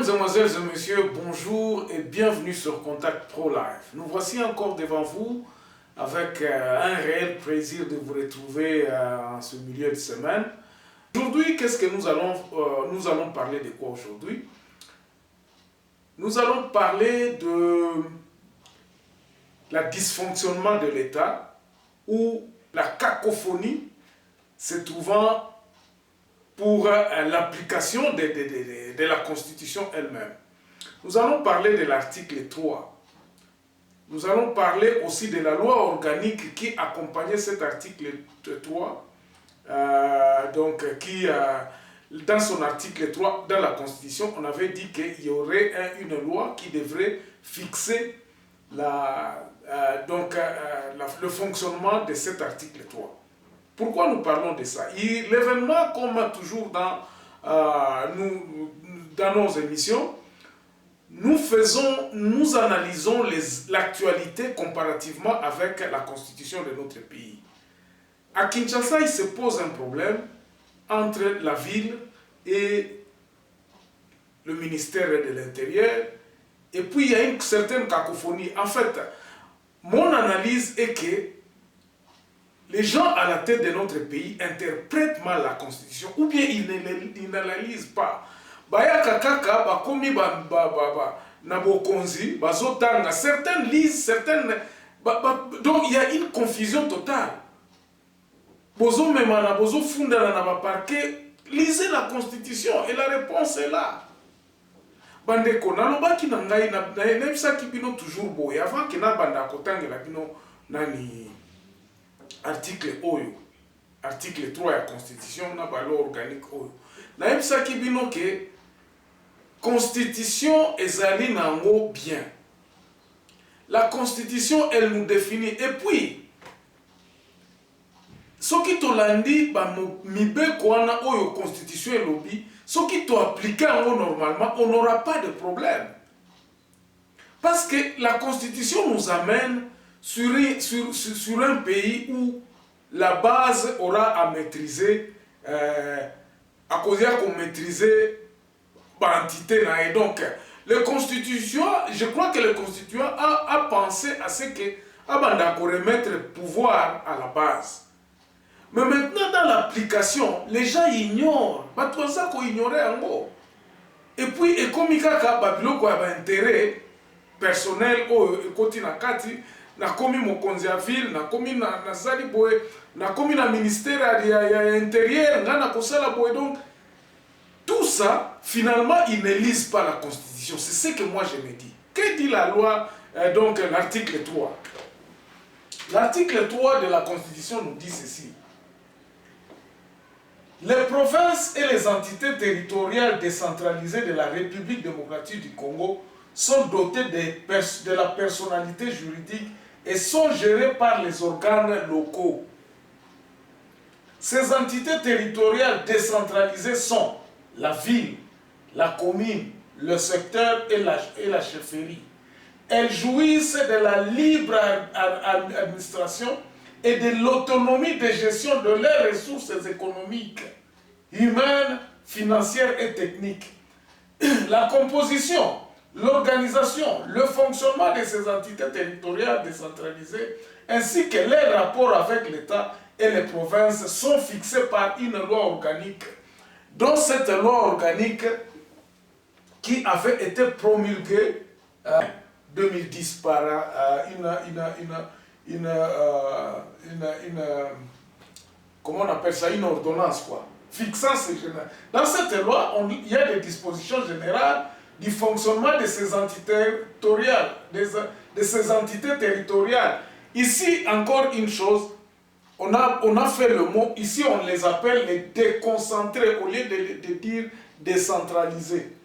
Mesdames, Demoiselles et Messieurs, bonjour et bienvenue sur Contact Pro Live. Nous voici encore devant vous avec un réel plaisir de vous retrouver en ce milieu de semaine. Aujourd'hui, qu'est-ce que nous allons parler de quoi aujourd'hui? Nous allons parler de la dysfonctionnement de l'État ou la cacophonie se trouvant pour l'application de la Constitution elle-même. Nous allons parler de l'article 3. Nous allons parler aussi de la loi organique qui accompagnait cet article 3, dans son article 3, dans la Constitution, on avait dit qu'il y aurait une loi qui devrait fixer le fonctionnement de cet article 3. Pourquoi nous parlons de ça? L'événement, comme toujours dans nos émissions, nous analysons l'actualité comparativement avec la constitution de notre pays. À Kinshasa, il se pose un problème entre la ville et le ministère de l'Intérieur, et puis il y a une certaine cacophonie. En fait, mon analyse est que les gens à la tête de notre pays interprètent mal la Constitution ou bien ils ne la lisent pas. Certains lisent, certaines... Donc il y a une confusion totale. Lisez la Constitution et la réponse est là. Bandeko, nalobaki na ngai na ebisaki bino toujours boye avant que na banda kotangela bino nani article 3 de la Constitution, na loi organique oyo. Na ebisaki bino ke Constitution ezali nango bien. La Constitution, elle nous définit. Et puis, ce qui tolandi ba mibeko wana oyo Constitution elobi, ce qui to appliquer normalement, on n'aura pas de problème. Parce que la Constitution nous amène sur un pays où la base aura à maîtriser, à cause qu'on maîtriser l'entité. Et donc, le Constitution, je crois que le Constitution a pensé à ce que Abanda remettre le pouvoir à la base. Mais maintenant, dans l'application, les gens ignorent. Et puis, et comme il y a un intérêt personnel, na komi mokonzi ya ville, na komi na zali boye, na komi na ministère ya intérieur, na kosala boye. Donc, tout ça, finalement, ils ne lisent pas la Constitution. C'est ce que moi je me dis. Que dit la loi, donc l'article 3? L'article 3 de la Constitution nous dit ceci. Les provinces et les entités territoriales décentralisées de la République démocratique du Congo sont dotées de la personnalité juridique et sont gérées par les organes locaux. Ces entités territoriales décentralisées sont la ville, la commune, le secteur et la chefferie. Elles jouissent de la libre administration et de l'autonomie de gestion de leurs ressources économiques, humaines, financières et techniques. La composition, l'organisation, le fonctionnement de ces entités territoriales décentralisées, ainsi que les rapports avec l'État et les provinces sont fixés par une loi organique, dont cette loi organique qui avait été promulguée en 2010 par comment on appelle ça, une ordonnance quoi, fixant ces générales. Dans cette loi, il y a des dispositions générales du fonctionnement de ces entités territoriales, Ici, encore une chose, on a fait le mot, ici on les appelle les déconcentrés au lieu de dire décentralisés.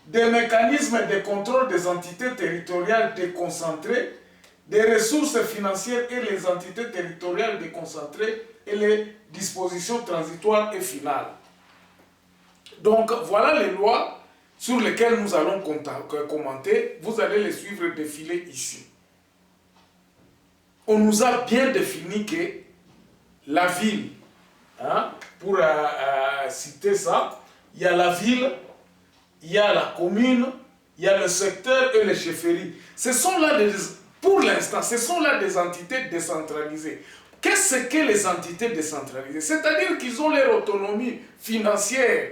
Des mécanismes de contrôle des entités territoriales déconcentrées, des ressources financières et les entités territoriales déconcentrées et les dispositions transitoires et finales. Donc voilà les lois sur lesquelles nous allons commenter. Vous allez les suivre défiler ici. On nous a bien défini que la ville, pour citer ça, il y a la ville, il y a la commune, il y a le secteur et les chefferies. Ce sont là pour l'instant, ce sont là des entités décentralisées. Qu'est-ce que les entités décentralisées? C'est-à-dire qu'ils ont leur autonomie financière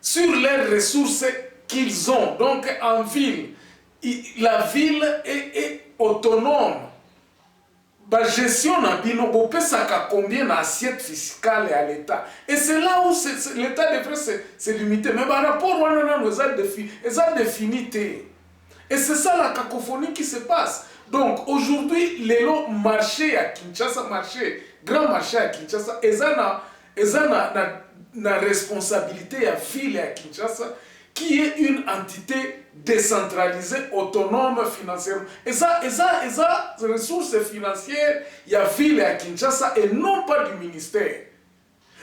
sur les ressources qu'ils ont. Donc en ville, la ville est autonome. La gestion na bino bopesaka combien d'assiettes fiscales à l'État. Et c'est là où l'État devrait se limiter. Mais par rapport à nous, défini. Et c'est ça la cacophonie qui se passe. Donc aujourd'hui, les lots marché à Kinshasa, grand marché à Kinshasa, ils ont la responsabilité à ville à Kinshasa, qui est une entité décentralisée, autonome financièrement. Et ça, ressources financières, il y a ville à Kinshasa et non pas du ministère.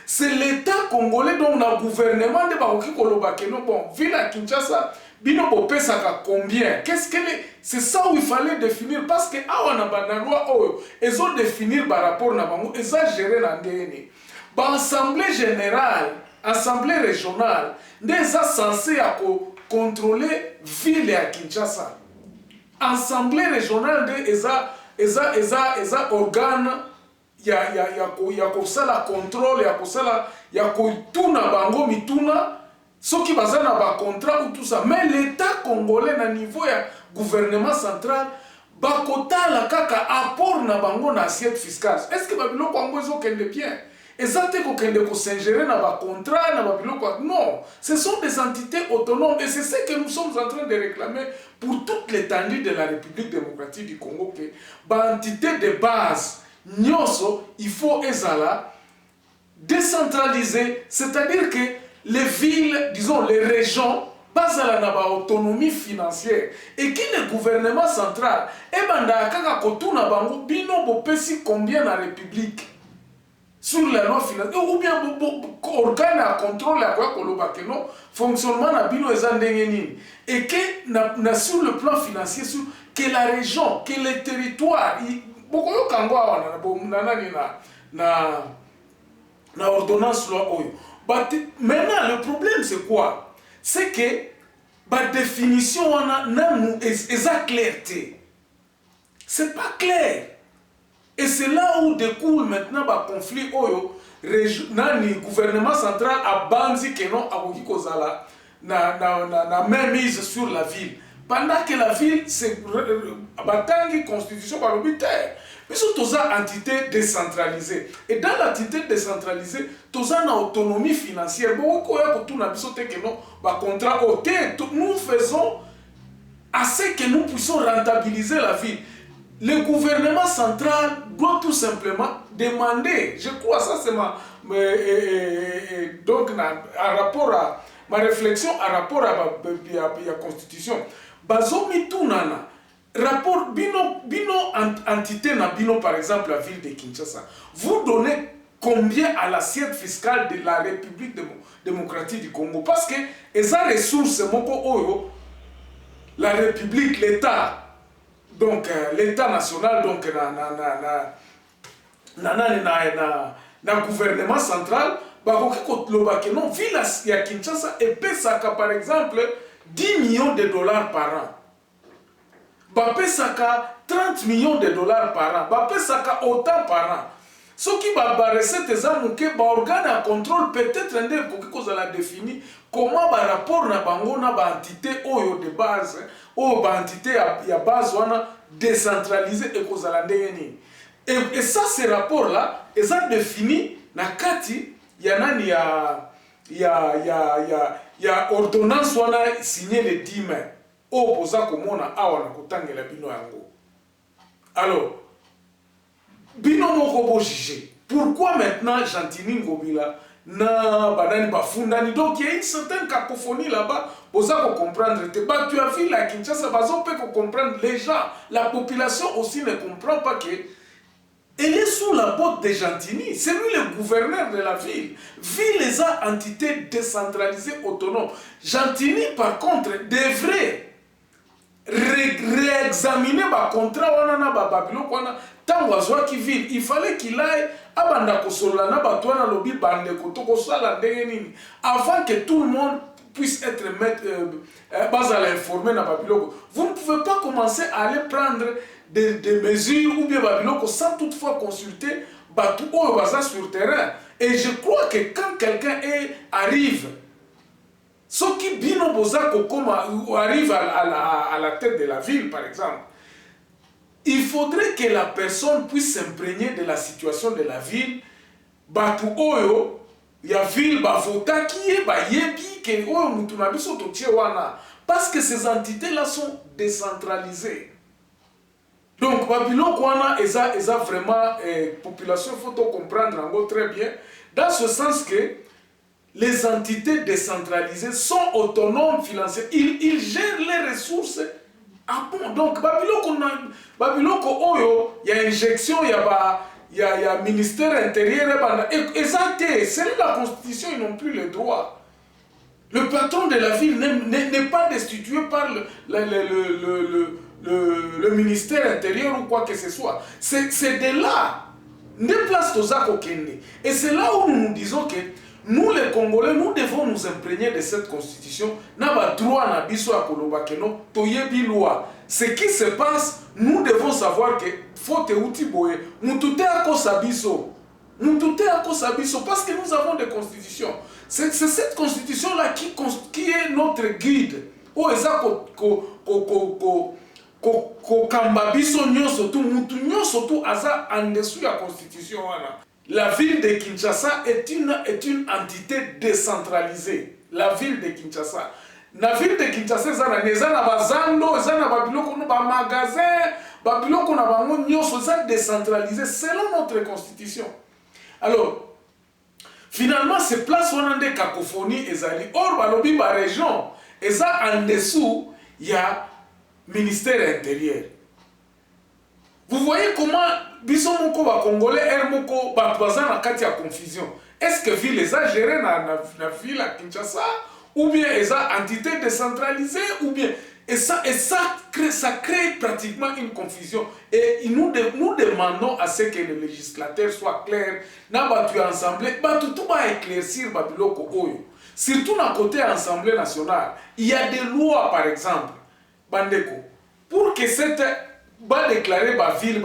C'est l'État congolais, donc le gouvernement de Baroki Kolobakeno, bon, ville à Kinshasa, bino bopé ça combien? Qu'est-ce qu'elle est? C'est ça où il fallait définir, parce que awana banalwa oyo, ils ont défini par rapport à bango, ils ont géré la DNA. L'Assemblée générale, Assemblée régionale, n'est pas censée contrôler ville à Kinshasa. Assemblée régionale, est un organe, il y a un contrôle, il y a tout na bango mituna, ce qui basa na ba contrat ou tout ça. Mais l'État congolais na niveau ya gouvernement central, bakota la kaka apport na bango na assiette fiscale. Est-ce que babilo kwango ezo kende bien? Exactement qu'on s'ingérer dans le contrat, non, ce sont des entités autonomes et c'est ce que nous sommes en train de réclamer pour toute l'étendue de la République démocratique du Congo. Que l'entité de base, il faut ezala décentraliser, c'est-à-dire que les villes, disons les régions, basent na ba autonomie financière et qui le gouvernement central et banda kaka kotuna bango bino bopesi combien na République sur la loi financière, ou bien organe à contrôle à quoi kolobakeno fonctionnement na bino ezandengeni et que sur le plan financier que la région, que les territoires bokoyo kangwa na ordonnance loi oyo. Maintenant le problème c'est quoi? C'est que la définition on a est clarté. C'est pas clair. Et c'est là où découle maintenant le conflit oyo le gouvernement central a bandi que non a kozala na même mise sur la ville. Pendant que la ville c'est batangi constitution par l'obitaire. Mais surtout une entité décentralisée. Et dans l'entité décentralisée, tu as une autonomie financière. Nous faisons assez que nous puissions rentabiliser la ville. Le gouvernement central doit tout simplement demander, je crois ça c'est donc en rapport à ma réflexion en rapport à la constitution. Bazomi tunana rapport bino entité na bino par exemple la ville de Kinshasa. Vous donnez combien à l'assiette fiscale de la République démocratique du Congo parce que les ressources moko oyo la République l'État donc l'État national donc na gouvernement central bakoki kotlobake non ville ya Kinshasa epesaka par exemple 10 millions de dollars par an bapesaka 30 millions de dollars par an bapesaka autant par an soki ba recette eza moke ba organe à contrôle peut-être nde koki kozala défini comment ba rapport na bango na ba entité oyo de base oyo ba entité ya base wana décentralisé et kozala ndenge nini et ça ces rapports là eza défini na kati ya nani ya ordonnance wana signé le 10 mai oyo poza komona awa na kotangela bino yango. Alors bino moko bo juger pourquoi maintenant Gentini Ngobila na banani bafundani donc il y a une certaine cacophonie là-bas poza ko comprendre te ba tu as vu la Kinshasa bazo peut comprendre les gens la population aussi ne comprend pas que elle est sous la botte de Gentini, c'est lui le gouverneur de la ville. Ville les a entités décentralisées autonomes. Gentini par contre devrait réexaminer le contrat wana ba Babylone wana tango azwa ki ville il fallait qu'il aille abanda kosolola na bato wana lobi bande kotoko sala ndenge nini avant que tout le monde puisse être base à l'informer dans Babiloko. Vous ne pouvez pas commencer à aller prendre des mesures ou bien Babiloko sans toutefois consulter Batou ou Baza sur terrain. Et je crois que quand quelqu'un arrive, ce qui bino bozako arrive à la tête de la ville, par exemple, il faudrait que la personne puisse s'imprégner de la situation de la ville. Batou oyo, ya ville bavota qui est yebi que oyo mutuna biso to wana, parce que ces entités là sont décentralisées. Donc Babylone wana eza vraiment population, faut comprendre encore très bien dans ce sens que les entités décentralisées sont autonomes financièrement, ils gèrent les ressources. Ah bon, donc Babylone oyo, il y a injection, il y a ministère intérieur, et ça c'est la constitution, ils n'ont plus le droit. Le patron de la ville n'est pas destitué par le ministère intérieur ou quoi que ce soit. C'est de là, des places Tozako Kende. Et c'est là où nous nous disons que nous les Congolais, nous devons nous imprégner de cette constitution. Naba droit na biso a kolobakeno, toyebi loi. Ce qui se passe, nous devons savoir que faut te outi boye, mutute ako sabiso. Mutute ako sabiso parce que nous avons des constitutions. C'est cette constitution là qui est notre guide. O ezako ko kambabiso nyoso tu mutu nyoso tu aza en dessous de la constitution wana. La ville de Kinshasa est une entité décentralisée. La ville de Kinshasa. La ville de Kinshasa, eza na bazando, eza na babiloko no ba magasin, babiloko na bango nyoso eza décentralisé selon notre constitution. Alors, finalement, ces places où on a des cacophonies ezali. Or, balobi ba région, eza en dessous, il y a ministère intérieur. Vous voyez comment biso moko ba congolais moko ba baza na kati ya confusion. Est-ce que ville eza gérée na ville à Kinshasa ou bien eza entité décentralisée ou bien et ça crée pratiquement une confusion et nous demandons à ce que le législateur soit clair na batu ensemble batu tout ba éclaircir ba biloko oyo. Surtout dans côté Assemblée nationale, il y a des lois par exemple bandeko pour que cette déclarer la ville,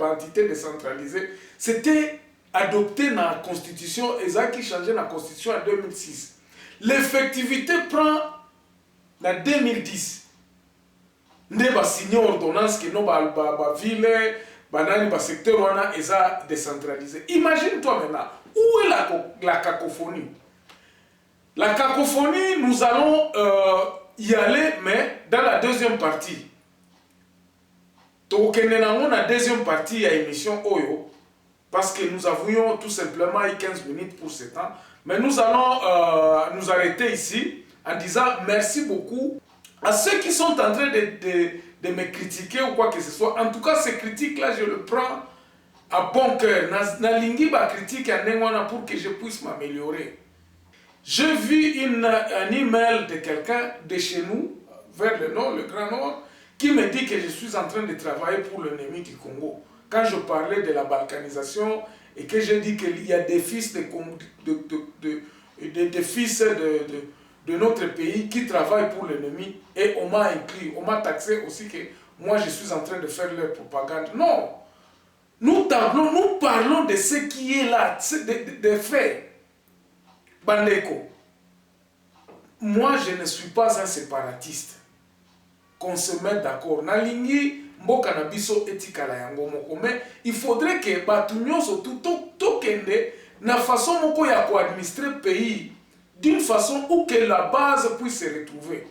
entité décentralisée, c'était adopté dans la Constitution, et ça qui changeait la Constitution en 2006. L'effectivité prend en 2010. Nous avons signé ordonnance que nos ville, le secteur est décentralisé. Imagine-toi maintenant, où est la cacophonie? La cacophonie, nous allons y aller, mais dans la deuxième partie. Donc, nous avons la deuxième partie à l'émission Oyo, parce que nous avions tout simplement 15 minutes pour ce temps. Mais nous allons nous arrêter ici en disant merci beaucoup à ceux qui sont en train de me critiquer ou quoi que ce soit. En tout cas, ces critiques-là, je le prends à bon cœur. Nalingi ba critique pour que je puisse m'améliorer. J'ai vu un email de quelqu'un de chez nous, vers le nord, le Grand Nord, qui me dit que je suis en train de travailler pour l'ennemi du Congo. Quand je parlais de la balkanisation et que j'ai dit qu'il y a des fils de notre pays qui travaillent pour l'ennemi et on m'a inclus, on m'a taxé aussi que moi je suis en train de faire leur propagande. Non! Nous parlons de ce qui est là, des faits. Bandeko, moi je ne suis pas un séparatiste. Qu'on se mette d'accord. Nalingi mboka na biso etikala yango moko, mais il faudrait que batu nyonso tout kende na façon moko ya ko administrer pays d'une façon où que la base puisse se retrouver.